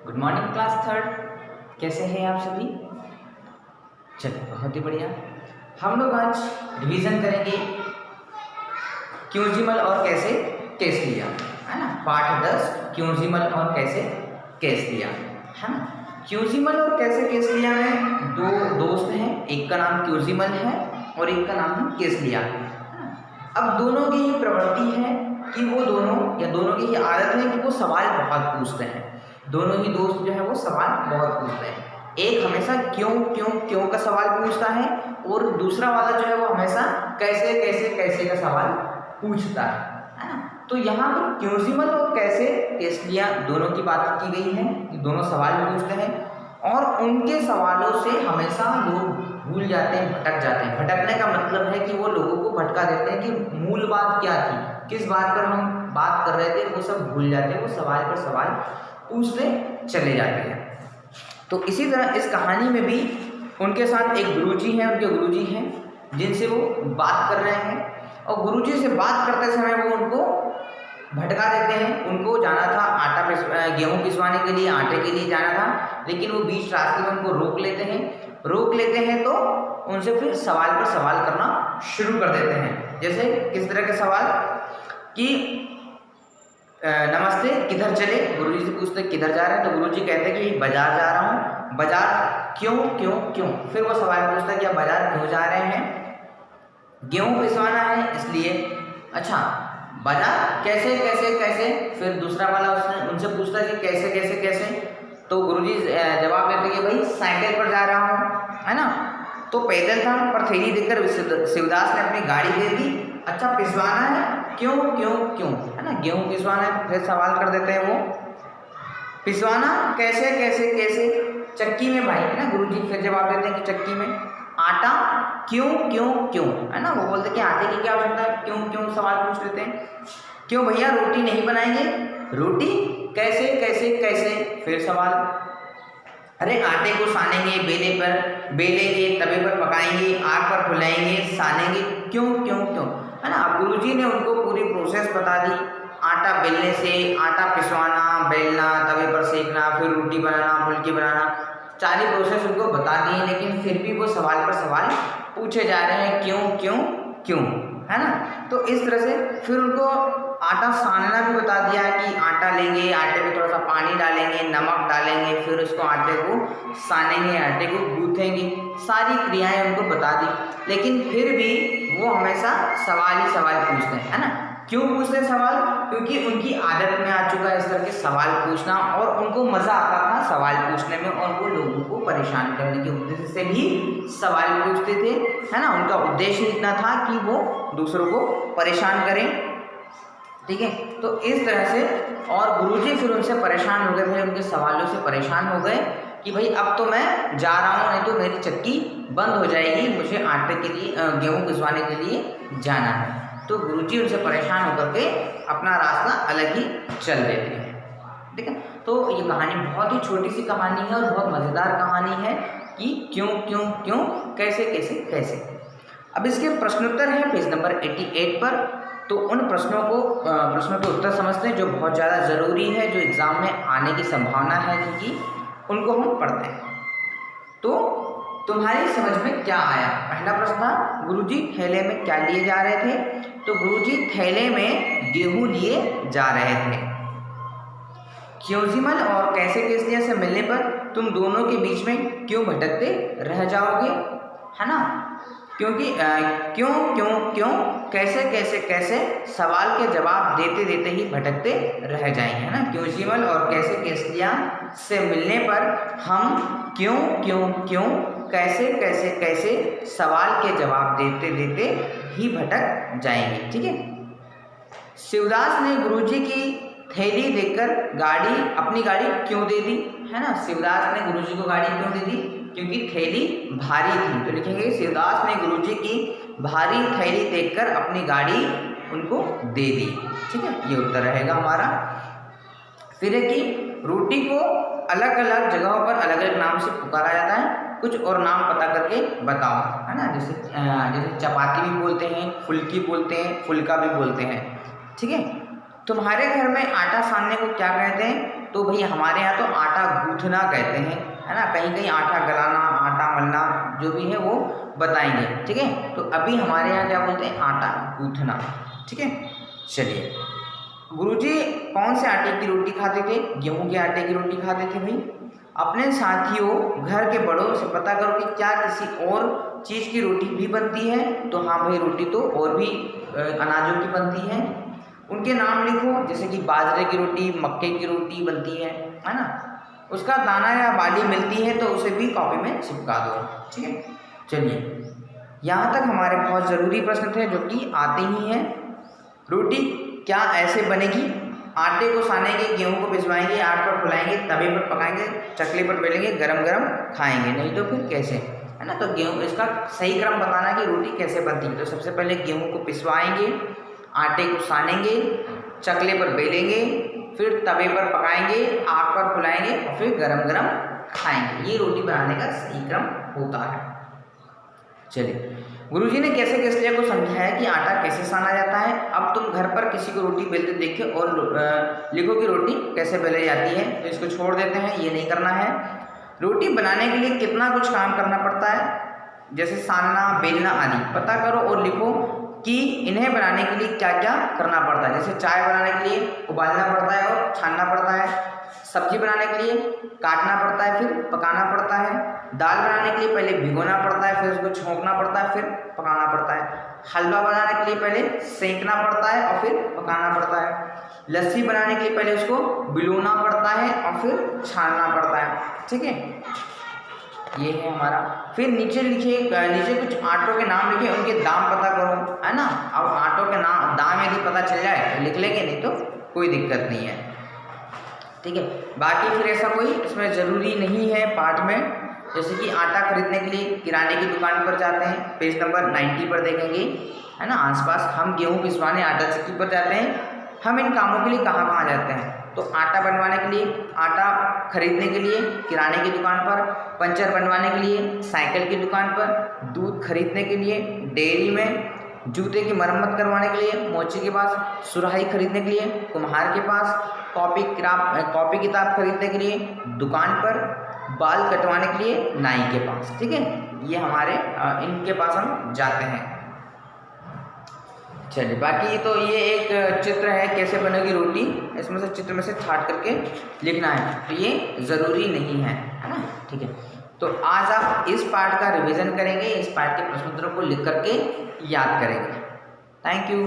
Good morning class third. कैसे हैं आप सभी? चलो बहुत ही बढ़िया। हम लोग आज रिवीजन करेंगे क्योंजिमल और कैसे केस लिया, है ना। पाठ 10 क्योंजिमल और कैसे केस लिया, है ना। क्योंजिमल और कैसे केस लिया में दो दोस्त हैं, एक का नाम क्योंजिमल है और एक का नाम है केस लिया, है ना। अब दोनों की ही प्रवृत्ति है कि वो दोनों की ही आदत है कि वो सवाल बहुत पूछते हैं। दोनों ही दोस्त जो है वो सवाल बहुत पूछते हैं। एक हमेशा क्यों क्यों क्यों का सवाल पूछता है और दूसरा वाला जो है वो हमेशा कैसे कैसे कैसे का सवाल पूछता है ना। तो यहाँ पर क्योंजिमल और कैसे केस लिया दोनों की बात की गई है कि दोनों सवाल पूछते हैं और उनके सवालों से हमेशा लोग भूल जाते हैं, भटक जाते हैं। भटकने का मतलब है कि वो लोगों को भटका देते हैं कि मूल बात क्या थी, किस बात पर हम बात कर रहे थे, वो सब भूल जाते हैं। वो सवाल पर सवाल पूछते चले जाते हैं। तो इसी तरह इस कहानी में भी उनके साथ एक गुरुजी हैं, उनके गुरुजी हैं जिनसे वो बात कर रहे हैं और गुरुजी से बात करते समय वो उनको भटका देते हैं। उनको जाना था गेहूँ पिसवाने के लिए, आटे के लिए जाना था, लेकिन वो बीच रास्ते में उनको रोक लेते हैं तो उनसे फिर सवाल पर सवाल करना शुरू कर देते हैं। जैसे किस तरह के सवाल कि नमस्ते, किधर चले? गुरुजी से पूछते किधर जा रहे हैं, तो गुरुजी कहते हैं कि बाजार जा रहा हूँ। बाजार क्यों क्यों क्यों? फिर वो सवाल पूछता है कि आप बाजार क्यों जा रहे हैं? गेहूँ पिसवाना है इसलिए। अच्छा, बाजार कैसे कैसे कैसे? फिर दूसरा वाला उनसे पूछता है कि कैसे कैसे कैसे? तो गुरुजी जवाब देते कि भाई साइकिल पर जा रहा हूँ, है ना। तो पैदल था पर थैली देखकर शिवदास ने अपनी गाड़ी दे दी। अच्छा, पिसवाना है क्यों क्यों क्यों, है ना। गेहूँ पिसवाना है, फिर सवाल कर देते हैं वो पिसवाना कैसे कैसे कैसे? चक्की में भाई, है ना। गुरुजी फिर जवाब देते हैं कि चक्की में। आटा क्यों क्यों क्यों, है ना। वो बोलते कि आटे की क्या आवश्यकता है, क्यों क्यों सवाल पूछ लेते हैं। क्यों भैया रोटी नहीं बनाएंगे? रोटी कैसे कैसे कैसे? फिर सवाल। अरे आटे को सानेंगे, बेलेंगे, तवे पर पकाएंगे, आग पर फुलाएंगे, सानेंगे, क्यों क्यों क्यों, है ना। अब गुरुजी ने उनको पूरी प्रोसेस बता दी। आटा बेलने से, आटा पिसवाना, बेलना, तवे पर सेकना, फिर रोटी बनाना, फुल्की बनाना, सारी प्रोसेस उनको बता दी है। लेकिन फिर भी वो सवाल पर सवाल पूछे जा रहे हैं क्यों क्यों क्यों, है ना। तो इस तरह से फिर उनको आटा सानना भी बता दिया कि आटा लेंगे, आटे में थोड़ा सा पानी डालेंगे, नमक डालेंगे, फिर उसको आटे को सानेंगे, आटे को गूँथेंगे, सारी क्रियाएं उनको बता दी। लेकिन फिर भी वो हमेशा सवाल ही सवाल पूछते हैं, है ना। क्यों पूछते हैं सवाल? क्योंकि उनकी आदत में आ चुका है इस तरह के सवाल पूछना और उनको मज़ा आता था सवाल पूछने में और वो लोगों को परेशान करने के उद्देश्य से भी सवाल पूछते थे, है ना। उनका उद्देश्य इतना था कि वो दूसरों को परेशान करें, ठीक है। तो इस तरह से और गुरुजी फिर उनसे परेशान हो गए, भाई उनके सवालों से परेशान हो गए कि भाई अब तो मैं जा रहा हूँ, नहीं तो मेरी चक्की बंद हो जाएगी, मुझे आटे के लिए गेहूँ पिसवाने के लिए जाना है। तो गुरुजी उनसे परेशान होकर के अपना रास्ता अलग ही चल देते हैं, ठीक है। तो ये कहानी बहुत ही छोटी सी कहानी है और बहुत मज़ेदार कहानी है कि क्यों क्यों क्यों, कैसे कैसे कैसे। अब इसके प्रश्नोत्तर हैं पेज नंबर 88 पर। तो उन प्रश्नों के उत्तर समझते हैं जो बहुत ज़्यादा ज़रूरी है, जो एग्ज़ाम में आने की संभावना है जिनकी, उनको हम पढ़ते हैं। तो तुम्हारी समझ में क्या आया? पहला प्रश्न था गुरुजी थैले में क्या लिए जा रहे थे? तो गुरुजी थैले में गेहूं लिए जा रहे थे। क्योंजिमल और कैसे केसलिया से मिलने पर तुम दोनों के बीच में क्यों भटकते रह जाओगे, है ना। क्योंकि क्यों क्यों क्यों, कैसे कैसे कैसे सवाल के जवाब देते देते ही भटकते रह जाएंगे, है ना। क्योंजिमल और कैसे केसलिया से मिलने पर हम क्यों क्यों क्यों, कैसे कैसे कैसे सवाल के जवाब देते देते ही भटक जाएंगे, ठीक है। शिवदास ने गुरुजी की थैली देखकर अपनी गाड़ी क्यों दे दी, है ना। शिवदास ने गुरुजी को गाड़ी क्यों दे दी? क्योंकि थैली भारी थी। तो लिखेंगे शिवदास ने गुरुजी की भारी थैली देखकर अपनी गाड़ी उनको दे दी, ठीक है। ये उत्तर रहेगा हमारा। फिर है कि रोटी को अलग अलग जगहों पर अलग अलग नाम से पुकारा जाता है, कुछ और नाम पता करके बताओ, है ना। जैसे चपाती भी बोलते हैं, फुल्की बोलते हैं, फुल्का भी बोलते हैं, ठीक है। तुम्हारे घर में आटा सानने को क्या कहते हैं? तो भाई हमारे यहाँ तो आटा गूँथना कहते हैं, है ना। कहीं कहीं आटा गलाना, आटा मलना, जो भी है वो बताएंगे, ठीक है। तो अभी हमारे यहाँ क्या बोलते हैं? आटा गूँथना, ठीक है। चलिए, गुरुजी कौन से आटे की रोटी खाते थे? गेहूं के आटे की रोटी खाते थे भाई। अपने साथियों, घर के बड़ों से पता करो कि क्या किसी और चीज़ की रोटी भी बनती है? तो हाँ भाई, रोटी तो और भी अनाजों की बनती है। उनके नाम लिखो, जैसे कि बाजरे की रोटी, मक्के की रोटी बनती है ना। उसका दाना या बाली मिलती है तो उसे भी कॉपी में चिपका दो, ठीक है। चलिए, यहाँ तक हमारे बहुत ज़रूरी प्रश्न थे जो कि आते ही हैं। रोटी क्या ऐसे बनेगी? आटे को सानेंगे, गेहूं को पिसवाएंगे, आग पर फुलाएंगे, तवे पर पकाएंगे, चकले पर बेलेंगे, गरम गरम खाएंगे, नहीं तो फिर कैसे, है ना। तो गेहूं, इसका सही क्रम बताना कि रोटी कैसे बनती है। तो सबसे पहले गेहूं को पिसवाएंगे, आटे को सानेंगे, चकले पर बेलेंगे, फिर तवे पर पकाएंगे, आग पर फुलाएंगे और फिर गरम गरम खाएंगे। ये रोटी बनाने का सही क्रम होता है। चलिए, गुरुजी ने कैसे कैसे को समझाया कि आटा कैसे साना जाता है। अब तुम घर पर किसी को रोटी बेलते देखे और लिखो कि रोटी कैसे बेली जाती है। तो इसको छोड़ देते हैं, ये नहीं करना है। रोटी बनाने के लिए कितना कुछ काम करना पड़ता है, जैसे सानना, बेलना आदि पता करो और लिखो कि इन्हें बनाने के लिए क्या क्या करना पड़ता है। जैसे चाय बनाने के लिए उबालना पड़ता है और छानना पड़ता है, सब्जी बनाने के लिए काटना पड़ता है, फिर पकाना पड़ता है, दाल बनाने के लिए पहले भिगोना पड़ता है, फिर उसको छोंकना पड़ता है, फिर पकाना पड़ता है, हलवा बनाने के लिए पहले सेंकना पड़ता है और फिर पकाना पड़ता है, लस्सी बनाने के लिए पहले उसको भिगोना पड़ता है और फिर छानना पड़ता है, ठीक है। ये है हमारा। फिर नीचे लिखिए, नीचे कुछ आटों के नाम लिखिए, उनके दाम पता करो, है ना। अब आटों के नाम दाम यदि पता चल जाए तो लिख लेंगे, नहीं तो कोई दिक्कत नहीं है, ठीक है। बाकी फिर ऐसा कोई इसमें ज़रूरी नहीं है पाठ में। जैसे कि आटा खरीदने के लिए किराने की दुकान पर जाते हैं, पेज नंबर 90 पर देखेंगे, है ना। आसपास हम गेहूँ पिसवाने आटा चक्की पर जाते हैं। हम इन कामों के लिए कहाँ कहाँ जाते हैं? तो आटा बनवाने के लिए, आटा खरीदने के लिए किराने की दुकान पर, पंचर बनवाने के लिए साइकिल की दुकान पर, दूध खरीदने के लिए डेयरी में, जूते की मरम्मत करवाने के लिए मोची के पास, सुराही खरीदने के लिए कुम्हार के पास, कॉपी किताब खरीदने के लिए दुकान पर, बाल कटवाने के लिए नाई के पास, ठीक है। ये हमारे इनके पास हम जाते हैं। चलिए, बाकी तो ये एक चित्र है कैसे बनेगी रोटी, इसमें से चित्र में से छाट करके लिखना है, तो ये ज़रूरी नहीं है ना, ठीक है। तो आज आप इस पार्ट का रिवीजन करेंगे, इस पार्ट के प्रश्नोत्तरों को लिख करके याद करेंगे। Thank you.